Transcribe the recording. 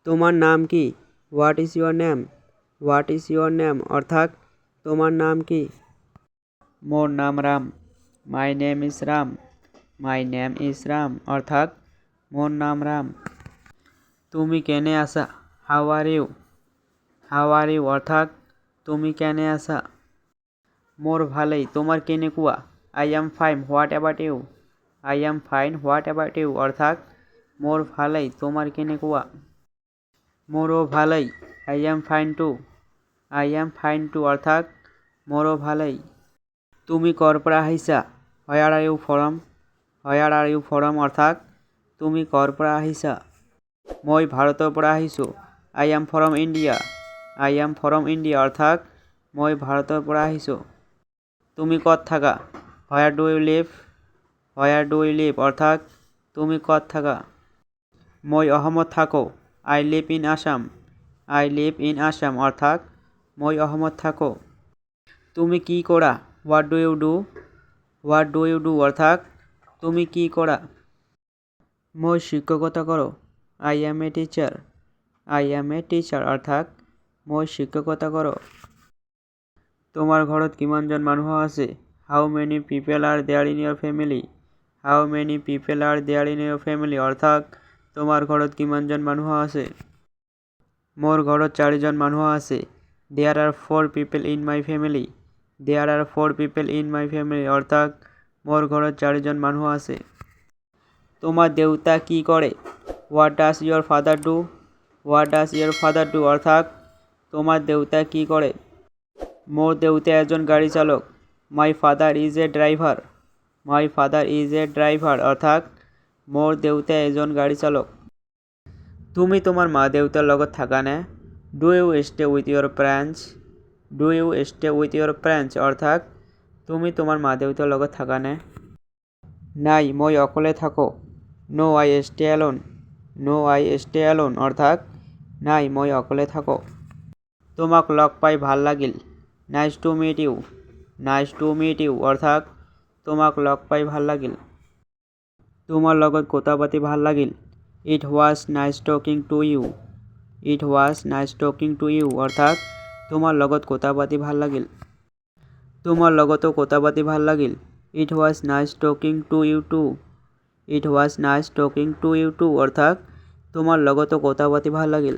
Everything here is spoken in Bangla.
তোমার নাম কি? What is your name? What is your name অর্থাৎ তোমার নাম কি? মোর নাম Ram. My name is Ram. My name is Ram অর্থাৎ মোর নাম রাম। তুমি কেনে আছা? How are you? How are you অর্থাৎ তুমি কেনে আছা? মোর ভালেই, তোমার কেনে কুয়া? I am fine, what about you? I am fine, what about you অর্থাৎ মোর ভালেই, তোমার কেনে কুয়া? মোরও ভালেই, I am fine too. I am fine too অর্থাৎ মোরও ভালেই। তুমি কৰ পৰা আহিছা? Where are you from? Where are you from অর্থাৎ তুমি কৰ পৰা আহিছা? মই ভাৰতৰ পৰা আহিছোঁ। I am from India. I am from India অৰ্থাৎ মই ভাৰতৰ পৰা আহিছোঁ। তুমি ক'ত থাকা? Where do you live? Where do you live অর্থাৎ তুমি ক'ত থাকা? মই অসমত থাকোঁ। I live in Assam. I live in Assam অর্থাৎ মই অসমত থাকোঁ। তুমি কি কৰা? What do you do? What do you do অর্থাৎ তুমি কি কৰা? মই শিক্ষকতা কৰোঁ। I am a teacher. I am a teacher অর্থাৎ মই শিক্ষকতা কৰোঁ। তোমাৰ ঘৰত কিমানজন মানুহ আছে? How many people are there in your family? How many people are there in your family অর্থাৎ তোমাৰ ঘৰত কিমানজন মানুহ আছে? মোৰ ঘৰত 4জন মানুহ আছে। There are 4 people in my family. There are 4 people in my family অর্থাৎ মোৰ ঘৰত 4জন মানুহ আছে। তোমার দেউতা কি করে? What does year father do? What does year father do অর্থাৎ তোমার দেউতা কি করে? মোর দেউতা একজন গাড়ি চালক। My father is a driver. My father is a driver অর্থাৎ মোর দেউতা এজন গাড়ি চালক। তুমি তোমার মা দেউতার লগত থাকানে? Do you stay with your parents? Do you stay with your parents অর্থাৎ তুমি তোমার মা দেউতার লগত থাকানে? নাই, মই অকলে থাকোঁ। No I stay alone. No I stay alone অর্থাৎ নাই, মই অকলে থাকোঁ। তোমাক লগ পাই ভাল লাগিল। Nice to meet you. Nice to meet you অর্থাৎ তোমাক লগ পাই ভাল লাগিল। তোমাৰ লগত কথা পাতি ভাল লাগিল। It was nice talking to you. It was nice talking to you অর্থাৎ তোমাৰ লগত কথা পাতি ভাল লাগিল। তোমাৰ লগতো কথা পাতি ভাল লাগিল। It was nice talking to you too. It was nice talking to you too অর্থাৎ তোমার লগতো কথা পাতি ভাল লাগিল।